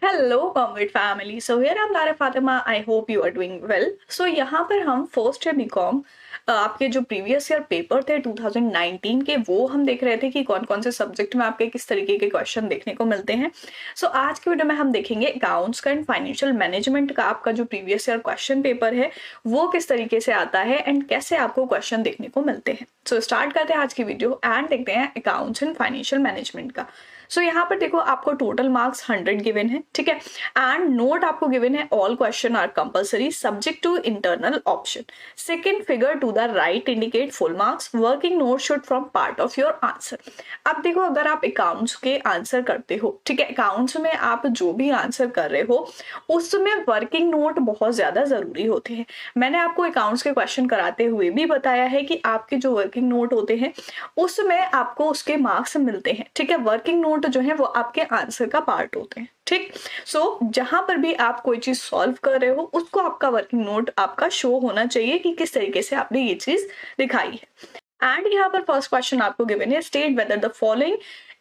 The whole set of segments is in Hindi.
Hello comrade family. So here I am Lara Fatima. I hope you are doing well. So यहाँ पर हम फर्स्ट ईयर बीकॉम आपके जो प्रीवियस ईयर पेपर थे 2019 के, वो हम देख रहे थे कि कौन कौन से सब्जेक्ट में आपके किस तरीके के क्वेश्चन देखने को मिलते हैं। सो आज की वीडियो में हम देखेंगे अकाउंट्स का एंड फाइनेंशियल मैनेजमेंट का आपका जो प्रीवियस ईयर क्वेश्चन पेपर है वो किस तरीके से आता है एंड कैसे आपको क्वेश्चन देखने को मिलते हैं। सो स्टार्ट करते हैं आज की वीडियो एंड देखते हैं अकाउंट्स एंड फाइनेंशियल मैनेजमेंट का। सो यहाँ पर देखो आपको टोटल मार्क्स 100 गिवन है, ठीक है। एंड नोट आपको गिवन है all question are compulsory subject to internal option. Second figure to the right indicate full marks. Working note should from part of your answer. अब देखो अगर आप अकाउंट्स के आंसर करते हो, ठीक है, अकाउंट्स में आप जो भी आंसर कर रहे हो उसमें वर्किंग नोट बहुत ज्यादा जरूरी होते हैं। मैंने आपको अकाउंट्स के क्वेश्चन कराते हुए भी बताया है कि आपके जो वर्किंग नोट होते हैं उसमें आपको उसके मार्क्स मिलते हैं, ठीक है। वर्किंग नोट जो है वो आपके आंसर का पार्ट होते हैं, ठीक। सो जहां पर भी आप कोई चीज सॉल्व कर रहे हो उसको आपका वर्किंग नोट आपका शो होना चाहिए कि किस तरीके से आपने ये चीज दिखाई है। एंड यहाँ पर फर्स्ट क्वेश्चन आपको गिवन है state whether the following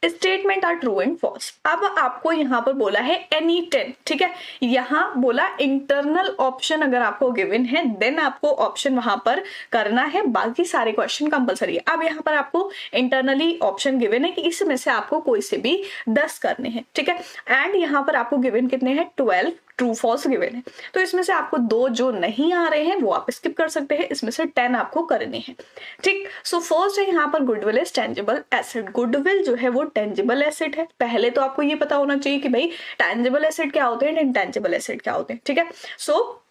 statement are true and false. अब आपको यहाँ पर बोला है एनी 10, ठीक है। यहाँ बोला इंटरनल ऑप्शन अगर आपको गिवन है देन आपको ऑप्शन वहां पर करना है, बाकी सारे क्वेश्चन कंपलसरी है। अब यहाँ पर आपको इंटरनली ऑप्शन गिवन है कि इसमें से आपको कोई से भी 10 करने हैं, ठीक है। एंड यहाँ पर आपको गिवन कितने हैं 12 ट्रू फॉल्स गिवन है। तो इसमें से आपको 2 जो नहीं आ रहे हैं वो आप स्किप कर सकते हैं, इसमें से 10 आपको करने हैं, ठीक। सो फर्स्ट है यहाँ पर goodwill is tangible asset. Goodwill जो है वो टेंजिबल एसेट है। पहले तो आपको ये पता होना चाहिए कि भाई टेंजिबल एसेट क्या होते हैं, इनटेंजिबल एसेट क्या होते हैं, ठीक है। सो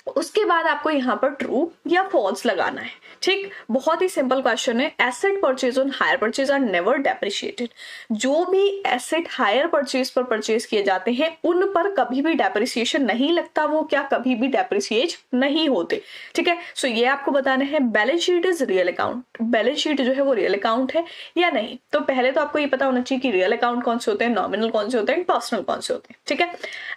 उसके बाद आपको यहाँ पर ट्रू या फॉल्स लगाना है, ठीक। बहुत ही सिंपल क्वेश्चन है। Asset purchase on hire purchase are never depreciated. जो भी एसेट हायर परचेज पर परचेज किए जाते हैं उन पर कभी भी डेप्रिसिएशन नहीं लगता, वो क्या कभी भी डेप्रिसिएट नहीं होते, ठीक है। सो ये आपको बताना है। Balance sheet is real account. Balance sheet जो है वो रियल अकाउंट है या नहीं। तो पहले तो आपको ये पता होना चाहिए कि रियल अकाउंट कौन से होते हैं, नॉमिनल कौन से होते हैं, पर्सनल कौन से होते हैं, ठीक है।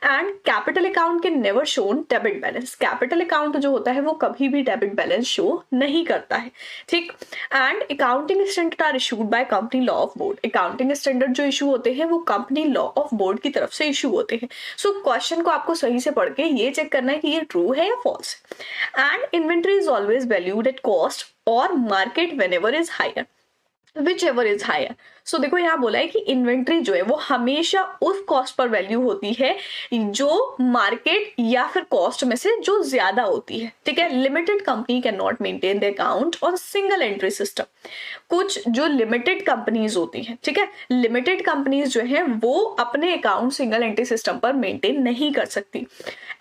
And capital account can never shown debit balance. Capital account जो होता है वो कभी भी डेबिट बैलेंस शो नहीं करता है, ठीक। And accounting standard are issued by company law of board. Accounting standard जो इशू होते हैं वो कंपनी लॉ ऑफ बोर्ड की तरफ से इशू होते हैं। सो क्वेश्चन को आपको सही से पढ़ के ये चेक करना है कि ये ट्रू है या फॉल्स है। And inventory is always valued at cost और market whenever is higher whichever is higher. So देखो यहाँ बोला है कि इन्वेंट्री जो है वो हमेशा उस कॉस्ट पर वैल्यू होती है जो मार्केट या फिर कॉस्ट में से जो ज्यादा होती है, ठीक है। Limited company can not maintain the account on single entry system. कुछ जो लिमिटेड कंपनीज होती हैं, ठीक है, लिमिटेड कंपनीज जो है वो अपने अकाउंट सिंगल एंट्री सिस्टम पर मेंटेन नहीं कर सकती।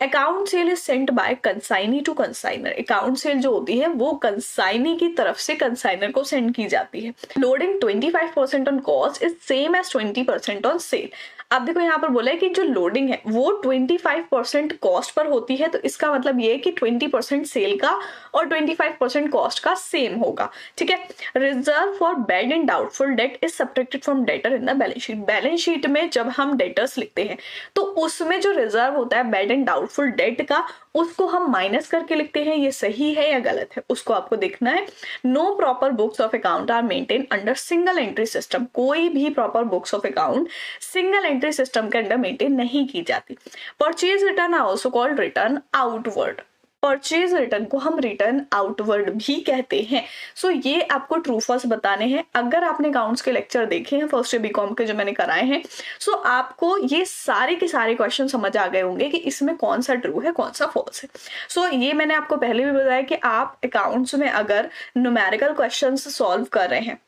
Account sale is sent by consignee to consignor. Account sale जो होती है वो कंसाइनी की तरफ से कंसाइनर को सेंड की जाती है। Loading 25% on cost is same as 20% on sale. अब देखो यहाँ पर बोला है कि जो लोडिंग है वो 25% कॉस्ट पर होती है, तो इसका मतलब ये है कि 20% सेल का और 25% कॉस्ट का सेम होगा, ठीक है। Reserve for bad and doubtful debt is subtracted from debtor in the balance sheet. Balance sheet में जब हम डेटर्स लिखते हैं तो उसमें जो रिजर्व होता है बैड एंड डाउटफुल डेट का उसको हम माइनस करके लिखते हैं। ये सही है या गलत है उसको आपको देखना है। No proper books of account are maintain under single entry system. कोई भी proper books of account single entry system के अंडर मेंटेन नहीं की जाती। Purchase return are also called return outward. Purchase return को हम रिटर्न आउटवर्ड भी कहते हैं। सो ये आपको ट्रू फॉल्स बताने हैं। अगर आपने अकाउंट्स के लेक्चर देखे हैं फर्स्ट ईयर बीकॉम के जो मैंने कराए हैं, सो आपको ये सारे के सारे क्वेश्चन समझ आ गए होंगे कि इसमें कौन सा ट्रू है कौन सा फॉल्स है। सो ये मैंने आपको पहले भी बताया कि आप अकाउंट्स में अगर न्यूमेरिकल क्वेश्चन सॉल्व कर रहे हैं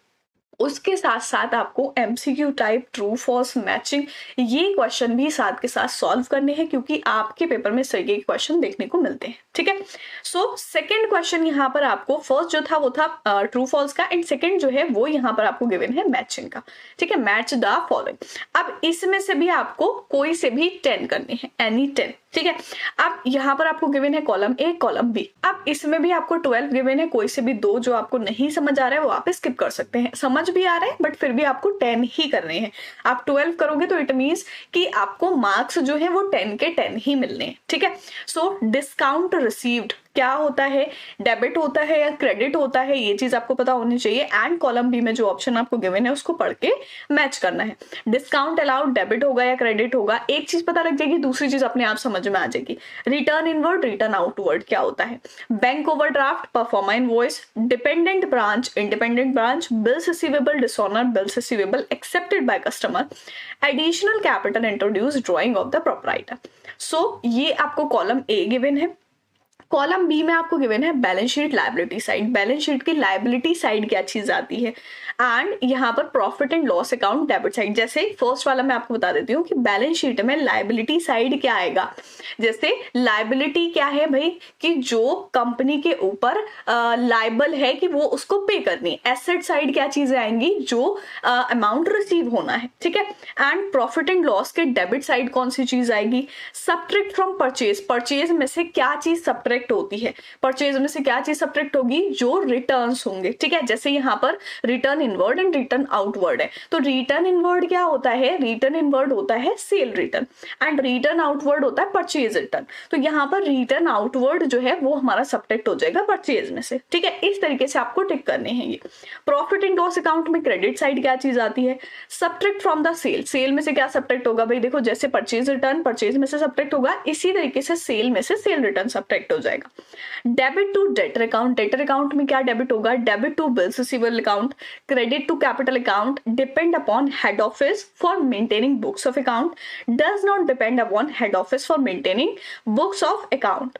उसके साथ साथ आपको MCQ type true false matching ये क्वेश्चन भी साथ के साथ सॉल्व करने हैं, क्योंकि आपके पेपर में इस तरीके के क्वेश्चन देखने को मिलते हैं, ठीक है। सो सेकंड क्वेश्चन यहाँ पर आपको फर्स्ट जो था वो था ट्रू फॉल्स का एंड सेकंड जो है वो यहाँ पर आपको गिवन है मैचिंग का, ठीक है। Match the following. अब इसमें से भी आपको कोई से भी 10 करने हैं, एनी 10, ठीक है। अब यहाँ पर आपको गिवन है कॉलम ए कॉलम बी। अब इसमें भी आपको 12 गिवन है, कोई से भी 2 जो आपको नहीं समझ आ रहा है वो आप स्किप कर सकते हैं। समझ भी आ रहा है बट फिर भी आपको 10 ही करने हैं। आप 12 करोगे तो इट मींस कि आपको मार्क्स जो है वो 10 के 10 ही मिलने हैं, ठीक है। सो डिस्काउंट रिसीव्ड क्या होता है, डेबिट होता है या क्रेडिट होता है, ये चीज आपको पता होनी चाहिए। एंड कॉलम बी में जो ऑप्शन आपको गिवन है उसको पढ़ के मैच करना है। डिस्काउंट अलाउड डेबिट होगा या क्रेडिट होगा, एक चीज पता लग जाएगी, दूसरी चीज अपने आप समझ में आ जाएगी। रिटर्न इनवर्ड, रिटर्न आउटवर्ड क्या होता है, bank overdraft, proforma invoice, dependent branch, independent branch, bills receivable, dishonour bills receivable, accepted by customer, additional capital introduce, drawing of the proprietor. So ये आपको कॉलम ए गिवन है। कॉलम बी में आपको गिवन है balance sheet liability side. Balance sheet की लायबिलिटी साइड क्या चीज आती है, एंड यहाँ पर profit and loss account debit side. जैसे फर्स्ट वाला मैं आपको बता देती हूँ कि बैलेंस शीट में लायबिलिटी साइड क्या आएगा। जैसे लायबिलिटी क्या है भाई, कि जो कंपनी के ऊपर लायबल है कि वो उसको पे करनी। एसेट साइड क्या चीजें आएंगी, जो अमाउंट रिसीव होना है, ठीक है। एंड प्रॉफिट एंड लॉस के डेबिट साइड कौन सी चीज आएगी, सब्ट्रैक्ट फ्रॉम परचेज। परचेज में से क्या चीज सब्ट्रैक्ट होती है, परचेज में से क्या चीज सब्ट्रैक्ट होगी, जो रिटर्न्स होंगे, ठीक है। जैसे यहाँ पर return inward and return outward है, तो रिटर्न इनवर्ड क्या होता है, रिटर्न इनवर्ड होता है cell return, and return outward होता है परचेज रिटर्न। तो यहाँ पर रिटर्न आउटवर्ड जो है वो हमारा सब्ट्रैक्ट हो जाएगा परचेज में से, ठीक है। इस तरीके से आपको टिक करने हैं ये। प्रॉफिट एंड लॉस अकाउंट में क्रेडिट साइड क्या चीज आती है, subtract from the sale. Sale में से क्या सब्ट्रैक्ट होगा भाई, देखो जैसे परचेज रिटर्न परचेज में से सब्ट्रैक्ट होगा, इसी तरीके से सेल में से सेल रिटर्न सब्ट्रैक्ट हो जाएगा। Debit to debtor account, debtor account में क्या डेबिट होगा, debit to bills receivable account, credit to capital account, depend upon head office for maintaining books of account, does not depend upon head office for maintaining books of account.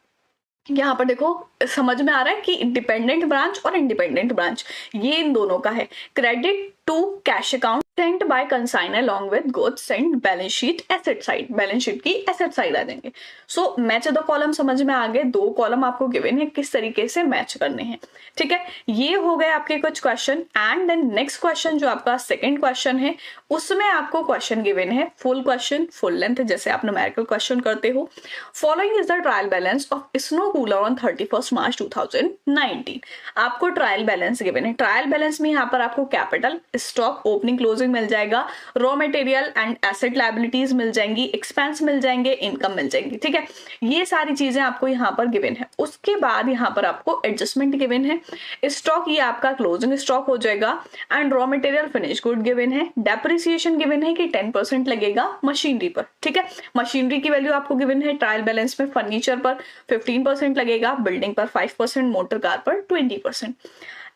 यहाँ पर देखो समझ में आ रहा है कि डिपेंडेंट ब्रांच और इंडिपेंडेंट ब्रांच ये इन दोनों का है। Credit to cash account sent by consign along with goods Saint balance sheet asset side, balance sheet की एसेट साइड आ जाएंगे। सो मैच द कॉलम समझ में आ गए, दो कॉलम आपको गिवन है, किस तरीके से मैच करने हैं, ठीक है। ये हो गए आपके कुछ question. And then next question जो आपका सेकंड क्वेश्चन है, उसमें आपको क्वेश्चन गिवन है फुल क्वेश्चन, फुल लेंथ, जैसे आप न्यूमेरिकल क्वेश्चन करते हो। Following is the trial balance of Snow Cooler on 31 March 2019। आपको ट्रायल बैलेंस गिवन है। ट्रायल बैलेंस में यहाँ पर आपको कैपिटल, स्टॉक, ओपनिंग क्लोजिंग मिल जाएगा, raw material and asset liabilities मिल जाएंगी, एक्सपेंस मिल जाएंगे, इनकम मिल जाएंगी, ठीक है। ये सारी चीजें आपको यहाँ पर गिवन है। उसके बाद यहाँ पर आपको एडजस्टमेंट गिवन है। स्टॉक ये आपका क्लोजिंग स्टॉक हो जाएगा, and raw material finish good given है। डेप्रिसिएशन गिवन है कि 10% लगेगा मशीनरी पर, ठीक है। मशीनरी की वैल्यू आपको गिवन है ट्रायल बैलेंस में, फर्नीचर पर 15% लगेगा, बिल्डिंग पर 5%, मोटर कार पर 20%।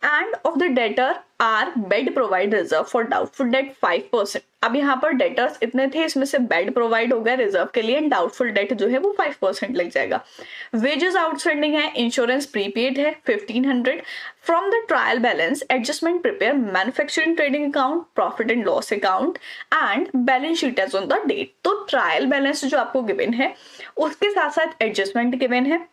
And of the debtor are bad provide reserve for doubtful debt 5%। अब यहाँ पर डेटर्स इतने थे, इसमें से बेड प्रोवाइड हो गया रिजर्व के लिए, एंड डाउटफुल डेट जो है वो 5% लग जाएगा। वेजेस आउटस्टैंडिंग है, इंश्योरेंस प्रीपेड है 1500। From the trial balance adjustment prepare manufacturing trading account, profit and loss account and balance sheet as on the date. तो ट्रायल बैलेंस जो आपको गिवन है उसके साथ साथ एडजस्टमेंट गिवन है।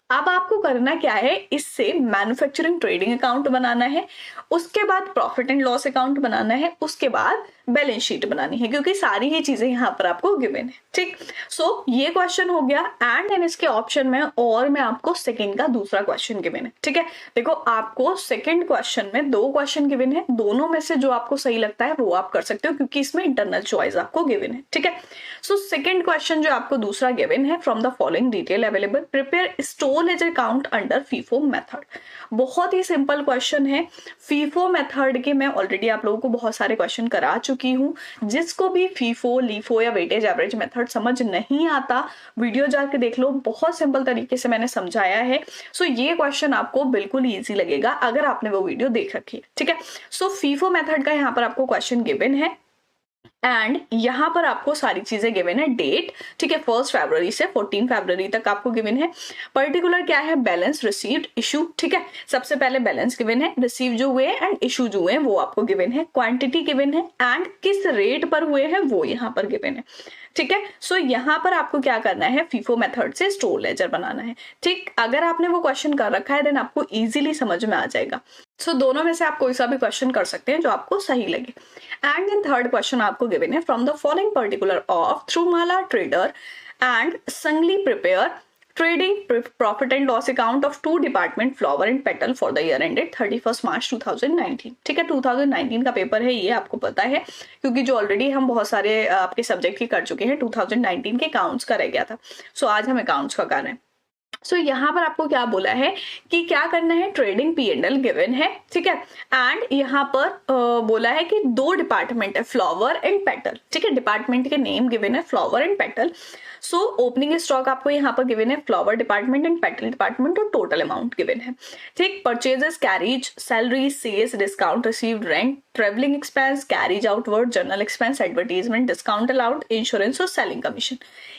अब आपको करना क्या है, इससे मैन्युफैक्चरिंग ट्रेडिंग अकाउंट बनाना है, उसके बाद प्रॉफिट एंड लॉस अकाउंट बनाना है, उसके बाद बैलेंस शीट बनानी है, क्योंकि सारी ही चीजें यहाँ पर आपको गिवन है, ठीक। सो ये क्वेश्चन हो गया। एंड देन इसके ऑप्शन में और मैं आपको सेकंड का दूसरा क्वेश्चन गिवन है, ठीक है। देखो आपको सेकंड क्वेश्चन में दो क्वेश्चन गिवन है, दोनों में से जो आपको सही लगता है वो आप कर सकते हो, क्योंकि इसमें इंटरनल चॉइस आपको गिवन है, ठीक है। सो सेकंड क्वेश्चन जो आपको दूसरा गिवन है, from the following detail available prepare store ledger account under FIFO method. बहुत ही सिंपल क्वेश्चन है। फीफो मेथड के मैं ऑलरेडी आप लोगों को बहुत सारे क्वेश्चन करा चुकी हूँ। जिसको भी फीफो, लीफो या वेटेज एवरेज मेथड समझ नहीं आता, वीडियो जाके देख लो, बहुत सिंपल तरीके से मैंने समझाया है। सो ये क्वेश्चन आपको बिल्कुल ईजी लगेगा अगर आपने वो वीडियो देख रखी है, ठीक है। सो फीफो मेथड का यहाँ पर आपको क्वेश्चन गिवन है, एंड यहाँ पर आपको सारी चीजें गिवन है। डेट, ठीक है, 1 फरवरी से 14 फरवरी तक आपको गिवन है। पर्टिकुलर क्या है, बैलेंस, रिसीव्ड, इशू, ठीक है। सबसे पहले बैलेंस गिवन है, रिसीव जो हुए एंड इशू जो हुए वो आपको गिवन है, क्वांटिटी गिवन है, एंड किस रेट पर हुए हैं वो यहाँ पर गिवन है, ठीक है। सो यहाँ पर आपको क्या करना है, फीफो मेथड से स्टोर लेजर बनाना है, ठीक। अगर आपने वो क्वेश्चन कर रखा है देन आपको इजीली समझ में आ जाएगा। सो दोनों में से आप कोई सा भी क्वेश्चन कर सकते हैं जो आपको सही लगे। एंड देन थर्ड क्वेश्चन आपको गिवन है, from the following particular of Thirumala trader and Sangli prepare trading profit and loss account of 2 department flower and petal for the year ended 31 March 2019, ठीक है। 2019 का पेपर है, ये आपको पता है, क्योंकि जो ऑलरेडी हम बहुत सारे आपके सब्जेक्ट के कर चुके हैं, 2019 के अकाउंट्स का रह गया था। सो आज हम अकाउंट्स का कर रहे हैं। सो यहाँ पर आपको क्या बोला है कि क्या करना है, ट्रेडिंग P&L गिवन है, ठीक है। एंड यहाँ पर बोला है कि दो डिपार्टमेंट है, फ्लावर एंड पेटल, ठीक है। डिपार्टमेंट के नेम गिवन है, flower and petal. So opening stock आपको यहाँ पर गिवन है, flower department and petal department, और टोटल अमाउंट गिवन है, ठीक। Purchases, carriage, salary, sales, discount received, rent, travelling expense, carriage outward, journal expense, advertisement, discount allowed, insurance और सेलिंग कमीशन,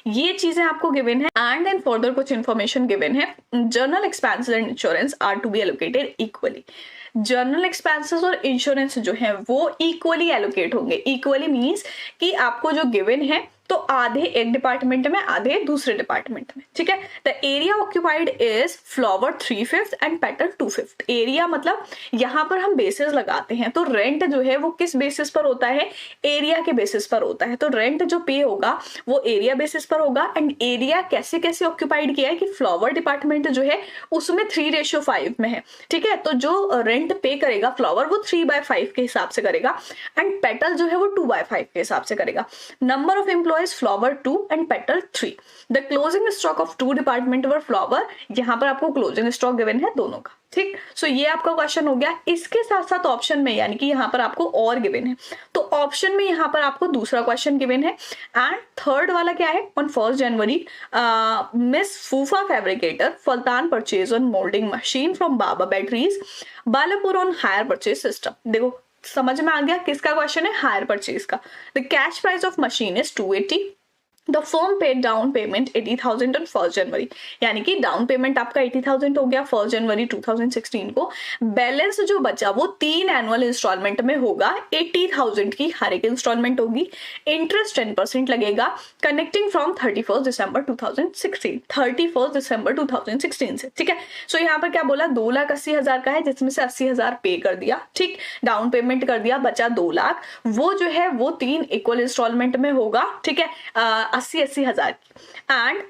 ये चीजें आपको गिवन है। एंड देन फर्दर कुछ इन्फॉर्मेशन गिवन है, journal expenses and insurance are to be allocated equally. Journal expenses और इंश्योरेंस जो है वो इक्वली एलोकेट होंगे। इक्वली मीन्स कि आपको जो गिवन है तो आधे एक डिपार्टमेंट में, आधे दूसरे डिपार्टमेंट में, ठीक है। The area occupied is flower 3/5 and petal 2/5। Area मतलब यहाँ पर हम बेसिस लगाते हैं, तो रेंट जो है वो किस बेसिस पर होता है, एरिया के बेसिस पर होता है। तो रेंट जो पे होगा वो एरिया बेसिस पर होगा। एंड एरिया कैसे कैसे ऑक्यूपाइड किया है कि फ्लावर डिपार्टमेंट जो है उसमें 3:5 में है, ठीक है। तो जो रेंट पे करेगा फ्लावर वो 3/5 के हिसाब से करेगा, एंड पेटल जो है वो 2/5 के हिसाब से करेगा। Number of employ flower 2 and petal 3। The closing stock of 2 department were flower, यहाँ पर आपको क्लोजिंग स्टॉक गिवन है दोनों का, ठीक। सो ये आपका क्वेश्चन हो गया। इसके साथ साथ ऑप्शन में यानी कि यहाँ पर आपको और गिवन है, तो ऑप्शन में यहाँ पर आपको दूसरा क्वेश्चन गिवन है। एंड थर्ड वाला क्या है, ऑन 1 जनवरी मिस फूफा fabricator Phaltan purchase on moulding machine from Baba batteries Balapur on hire purchase system. देखो समझ में आ गया किसका क्वेश्चन है, हायर परचेज का। The cash price of machine is 280। The firm paid down payment 80,000 on 1 January, यानी कि डाउन पेमेंट आपका 80,000 हो गया 1 जनवरी 2016 को। बैलेंस जो बचा वो 3 एनुअल इंस्टॉलमेंट में होगा, 80,000 की हर एक इंस्टॉलमेंट होगी। इंटरेस्ट 10% लगेगा, कनेक्टिंग फ्रॉम 31 दिसंबर 2016, 31 दिसंबर 2016 से, ठीक है। सो यहाँ पर क्या बोला, 2,80,000 का है जिसमें से 80,000 पे कर दिया, ठीक, डाउन पेमेंट कर दिया, बचा 2 लाख। वो जो है वो 3 इक्वल इंस्टॉलमेंट में होगा, ठीक है, 80,000 एंड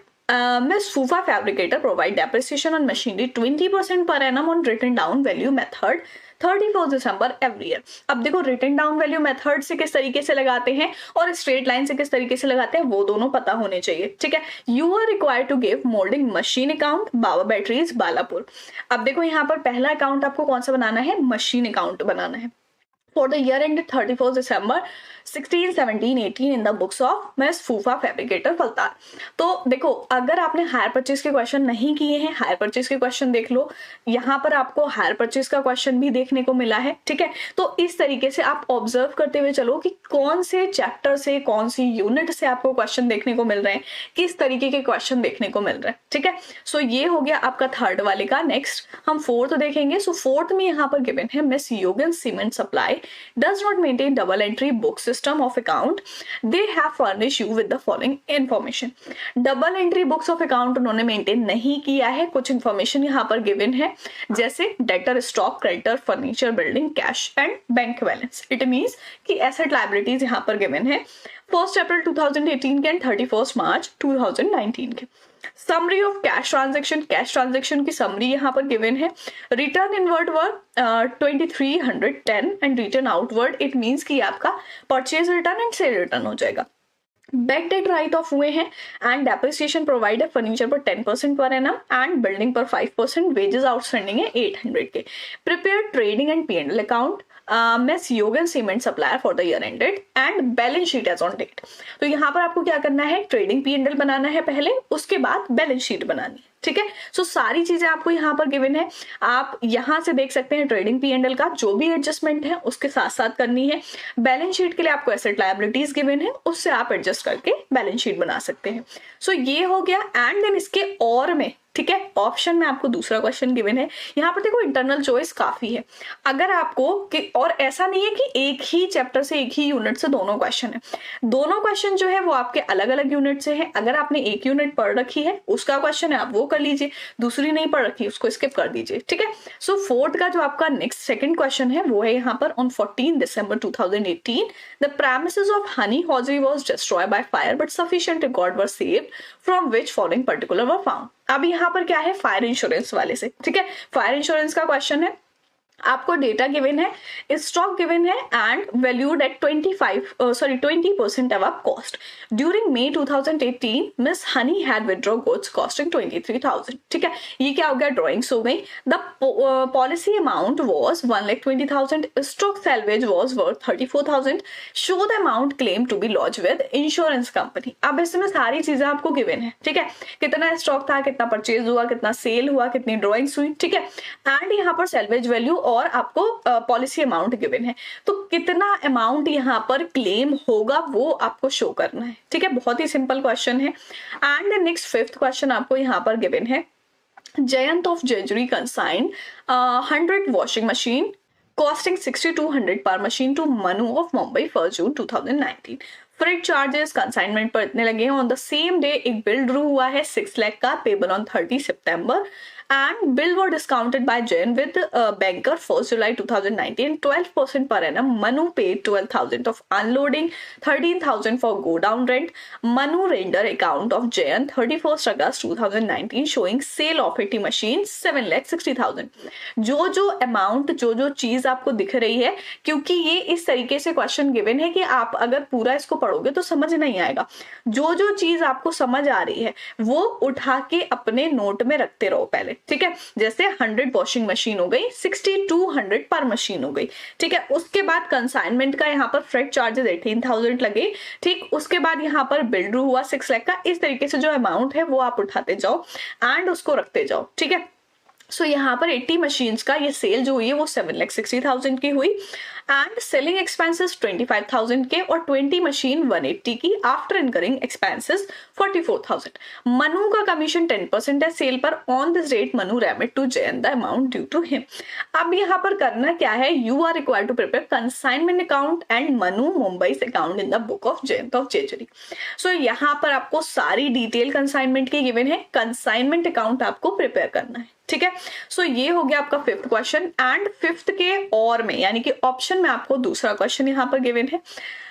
मिस फूफा fabricator provide depreciation on machinery 20% पर annum on written down value method 31 December every year. अब देखो रिटन डाउन वैल्यू मेथड से किस तरीके से लगाते हैं और स्ट्रेट लाइन से किस तरीके से लगाते हैं वो दोनों पता होने चाहिए, ठीक है। You are required to give moulding machine account Baba batteries Balapur. अब देखो यहाँ पर पहला अकाउंट आपको कौन सा बनाना है, मशीन अकाउंट बनाना है for the year and 31 December 16, 17, 18 in the books of miss फूफा फैब्रिकेटर फलतान। तो देखो अगर आपने हायर परचेज के क्वेश्चन नहीं किए हैं, हायर परचेज के क्वेश्चन देख लो, यहाँ पर आपको हायर परचेज का क्वेश्चन भी देखने को मिला है, ठीक है। तो इस तरीके से आप ऑब्जर्व करते हुए चलो कि कौन से चैप्टर से, कौन सी यूनिट से आपको क्वेश्चन देखने को मिल रहे हैं, किस तरीके के क्वेश्चन देखने को मिल रहे हैं, ठीक है। सो ये हो गया आपका थर्ड वाले का। नेक्स्ट हम फोर्थ देखेंगे। सो फोर्थ में यहाँ पर गिवन है Miss Yogan cement supply does not maintain double entry book system of account, they have furnished you with the following information। Double entry books of account उन्होंने मेंटेन नहीं किया है। कुछ इंफॉर्मेशन यहाँ पर गिवन है जैसे debtor, stock, creditor, furniture, building, cash and bank balance. It means कि एसेट लायबिलिटीज यहाँ पर गिवन है 1 अप्रैल 2018 के एंड 31 मार्च 2019 के। Summary of cash transaction, cash transaction की समरी यहाँ पर गिवन है। Return inward word 2310 and return outward, it means कि आपका purchase return and cell return हो जाएगा। बैक डेट राइट ऑफ हुए हैं एंड डेप्रिसिएशन प्रोवाइड है फर्नीचर पर 10% पर एनम एंड बिल्डिंग पर 5%। वेजेस आउटस्टैंडिंग है 800 के। Prepare trading and P&L account Miss Yogan cement supplier for the year ended and balance sheet as on date. तो यहाँ पर आपको क्या करना है, ट्रेडिंग P&L बनाना है पहले, उसके बाद बैलेंस शीट बनानी है, ठीक है। सो सारी चीजें आपको यहाँ पर गिवन है। आप यहाँ से देख सकते हैं ट्रेडिंग P&L का जो भी एडजस्टमेंट है उसके साथ साथ करनी है। बैलेंस शीट के लिए आपको एसेट लायबिलिटीज गिवन है, उससे आप एडजस्ट करके बैलेंस शीट बना सकते हैं। सो ये हो गया। एंड देन इसके और में, ठीक है, ऑप्शन में आपको दूसरा क्वेश्चन गिवन है। यहाँ पर देखो इंटरनल चॉइस काफी है। अगर आपको कि और ऐसा नहीं है कि एक ही चैप्टर से, एक ही यूनिट से दोनों क्वेश्चन है, दोनों क्वेश्चन जो है वो आपके अलग अलग यूनिट से है। अगर आपने एक यूनिट पढ़ रखी है उसका क्वेश्चन है, आप वो कर लीजिए, दूसरी नहीं पढ़ रखी उसको स्किप कर दीजिए, ठीक है। सो फोर्थ का जो आपका नेक्स्ट सेकंड क्वेश्चन है वो है यहाँ पर on 14 December 2018 the premises of honey hosiery was destroyed by fire but sufficient record were saved from which following particular were found. अब यहाँ पर क्या है, फायर इंश्योरेंस वाले से, ठीक है। फायर इंश्योरेंस का क्वेश्चन है आपको डेटा गिवन है, स्टॉक गिवन है and valued at 20% above cost. During May 2018, Miss Honey had withdrawn goods costing 23,000. ठीक है, ये क्या हो गया, ड्रॉइंग्स हो गई. The policy amount was 1,20,000. Stock salvage was worth 34,000. Show the amount claim to be launch with insurance company. अब इसमें सारी चीजें आपको गिवन है. ठीक है, कितना स्टॉक था, कितना परचेज हुआ, कितना सेल हुआ, कितनी ड्रॉइंग्स हुई. ठीक है, एंड यहाँ पर सैलवेज वैल्यू और आपको पॉलिसी अमाउंट गिवन है. तो कितना अमाउंट यहाँ पर क्लेम होगा वो आपको शो करना है. ठीक है, बहुत ही सिंपल क्वेश्चन है. एंड नेक्स्ट 5th क्वेश्चन आपको यहाँ पर गिवन है. Jayant of Jejuri consigned 100 washing machine costing 6,200 per machine to Manu of Mumbai 1 June 2019. Freight charges consignment पर इतने लगे हैं. ऑन द सेम डे एक बिल ड्रू हुआ है 6 लाख का, पेबल ऑन 30 सितंबर. And bill were discounted by Jain with banker 1 जुलाई 2019. 12% per annum. Manu paid 12,000 of unloading, 13,000 for go down rent. Manu render account of Jayan 31st August 2019 showing sale of 80 machines 7,60,000. जो अमाउंट जो चीज आपको दिख रही है, क्योंकि ये इस तरीके से क्वेश्चन गिवन है कि आप अगर पूरा इसको पढ़ोगे तो समझ नहीं आएगा. जो चीज आपको समझ आ रही है वो उठा के अपने नोट में रखते रहो पहले. ठीक है, जैसे 100 वॉशिंग मशीन हो गई, 6,200 पर मशीन हो गई. ठीक है, उसके बाद कंसाइनमेंट का यहाँ पर फ्रेट चार्जेस 18,000 लगे. ठीक, उसके बाद यहाँ पर बिल ड्रू हुआ 6 लाख का. इस तरीके से जो अमाउंट है वो आप उठाते जाओ एंड उसको रखते जाओ. ठीक है, सो यहाँ पर 80 मशीन्स का ये सेल जो हुई है वो 7,60,000 की हुई. एंड सेलिंग एक्सपेंसेस 25,000 के और 20 मशीन 180 की. After incurring expenses 44,000. मनु का कमीशन 10% है सेल पर. On this date Manu remit to Jayant the amount due to him. अब यहाँ पर करना क्या है, you are required to prepare consignment account and Manu Mumbai account in the book of Jayant of Jejuri. So यहाँ पर आपको सारी डिटेल कंसाइनमेंट की गिवन है. कंसाइनमेंट अकाउंट आपको प्रिपेयर करना है. ठीक है, सो ये हो गया आपका 5th क्वेश्चन. एंड 5th के और में यानी कि ऑप्शन में आपको दूसरा क्वेश्चन यहाँ पर गिवन है.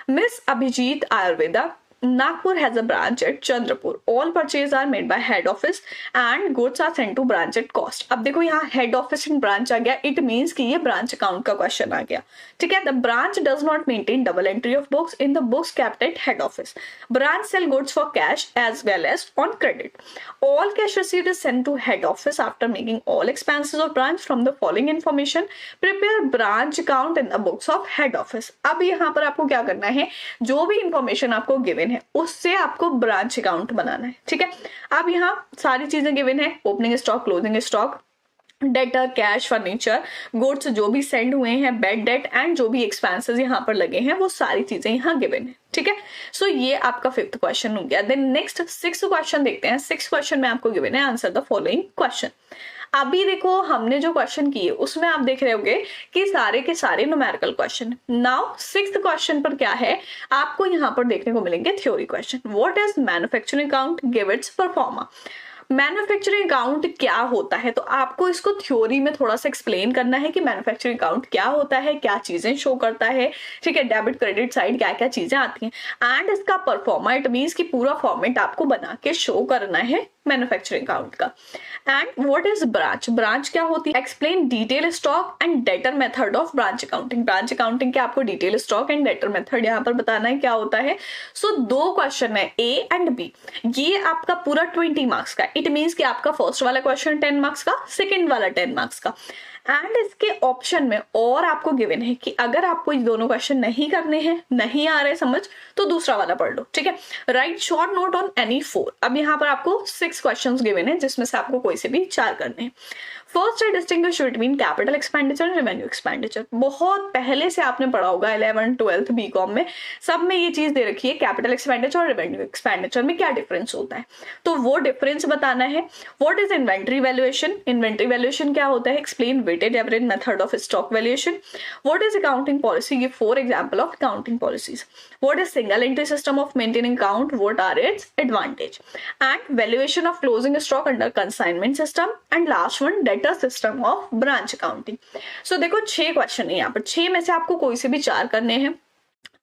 Miss Abhijit Ayurveda Nagpur has a branch at Chandrapur. All purchases are made by head office and goods are sent to branch at cost. अब देखो यहाँ head office in branch आ गया. It means कि ये branch account का question आ गया. ठीक है, the branch does not maintain double entry of books in the books kept at head office. Branch sell goods for cash as well as on credit. All cash received is sent to head office after making all expenses of branch from the following information. Prepare branch account in the books of head office. अब यहाँ पर आपको क्या करना है, जो भी इंफॉर्मेशन आपको गिवन है उससे आपको ब्रांच अकाउंट बनाना है. ठीक है, अब यहाँ सारी चीजें गिवन है. Opening stock, closing stock, debtor, cash, furniture, goods जो भी सेंड हुए हैं, बेड डेट एंड जो भी एक्सपेंसेस यहाँ पर लगे हैं वो सारी चीजें यहाँ गिवन है. ठीक है, सो ये आपका 5th क्वेश्चन हो गया. देन नेक्स्ट 6th क्वेश्चन देखते हैं. 6th क्वेश्चन में आपको गिवन है आंसर द फॉलोइंग क्वेश्चन. अभी देखो हमने जो क्वेश्चन किए उसमें आप देख रहे होंगे कि सारे के सारे numerical question. Now 6th question पर क्या है, आपको यहाँ पर देखने को मिलेंगे theory question. What is manufacturing account, give its pro forma. Manufacturing account क्या होता है, तो आपको इसको थ्योरी में थोड़ा सा एक्सप्लेन करना है कि मैन्युफैक्चरिंग अकाउंट क्या होता है, क्या चीजें शो करता है. ठीक है, डेबिट क्रेडिट साइड क्या क्या चीजें आती हैं एंड इसका परफॉर्मा. इट मीन्स कि पूरा फॉर्मेट आपको बना के शो करना है मैन्युफैक्चरिंग अकाउंट का. And what is branch, branch क्या होती है. Explain detail stock and debtor method of branch accounting. Branch accounting के आपको detail stock and debtor method यहाँ पर बताना है क्या होता है. सो 2 क्वेश्चन है ए एंड बी. ये आपका पूरा 20 मार्क्स का. इट मीन्स कि आपका फर्स्ट वाला क्वेश्चन 10 मार्क्स का, सेकेंड वाला 10 मार्क्स का. एंड इसके ऑप्शन में और आपको गिवन है कि अगर आपको ये दोनों क्वेश्चन नहीं करने हैं, नहीं आ रहे समझ, तो दूसरा वाला पढ़ लो. ठीक है, right short note on any 4. अब यहाँ पर आपको 6 क्वेश्चंस गिवन है जिसमें से आपको कोई से भी 4 करने हैं. फर्स्ट है distinguish between capital expenditure and revenue expenditure. बहुत पहले से आपने पढ़ा होगा 11th 12th बीकॉम में, सब में ये चीज दे रखी है कैपिटल एक्सपेंडिचर और रेवेन्यू एक्सपेंडिचर में क्या डिफरेंस होता है, तो वो डिफरेंस बताना है. What is inventory valuation, inventory valuation क्या होता है. Explain weighted average method of stock valuation. What is accounting policy, give 4 example of accounting policies. What is single entry system of maintaining account, what are its advantage. And valuation of closing stock under consignment system. And last one debtor system of branch accounting. So देखो 6 क्वेश्चन है यहाँ पर. 6 में से आपको कोई से भी 4 करने हैं.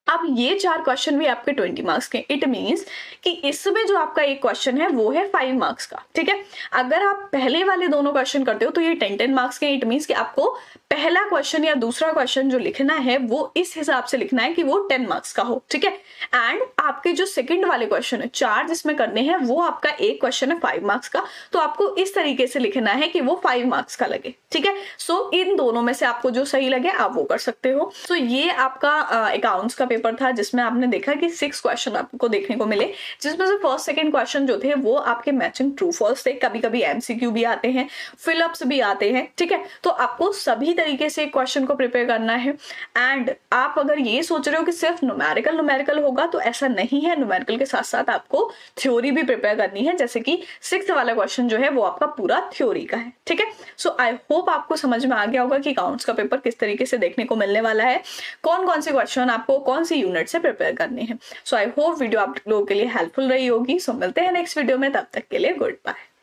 अब ये 4 क्वेश्चन भी आपके 20 मार्क्स के। इट मीन्स कि इसमें जो आपका एक क्वेश्चन है वो है 5 मार्क्स का, ठीक है। अगर आप पहले वाले दोनों क्वेश्चन करते हो तो ये 10 मार्क्स के। इट मीन्स कि आपको पहला क्वेश्चन या दूसरा क्वेश्चन जो लिखना है वो इस हिसाब से लिखना है कि वो 10 मार्क्स का हो, ठीक है। एंड आपके जो सेकंड वाले क्वेश्चन है 4 जिसमें करने हैं, वो आपका एक क्वेश्चन है 5 मार्क्स का, तो आपको इस तरीके से लिखना है कि वो 5 मार्क्स का लगे, ठीक है। सो इन दोनों में से आपको जो सही लगे आप वो कर सकते हो। सो ये आपका अकाउंट्स का पेपर था जिसमें आपने देखा कि 6 क्वेश्चन आपको देखने को मिले, जिसमें से फर्स्ट सेकंड क्वेश्चन जो थे वो आपके मैचिंग ट्रू फॉल्स थे। कभी कभी एमसीक्यू भी आते हैं, फिलअप्स भी आते हैं, ठीक है। तो आपको सभी तरीके से क्वेश्चन को प्रिपेयर करना है। एंड आप अगर ये सोच रहे हो कि सिर्फ न्यूमेरिकल होगा, तो ऐसा नहीं है। न्यूमेरिकल के साथ साथ आपको थ्योरी भी प्रिपेयर करनी है, जैसे कि 6th वाला क्वेश्चन जो है वो आपका पूरा थ्योरी का है, ठीक है। सो आई होप आपको समझ में आ गया होगा कि अकाउंट्स का पेपर किस तरीके से देखने को मिलने वाला है, कौन कौन से क्वेश्चन आपको कौन सी यूनिट से प्रिपेयर करने हैं। सो आई होप वीडियो आप लोगों के लिए हेल्पफुल रही होगी। सो मिलते हैं नेक्स्ट वीडियो में, तब तक के लिए गुड बाय।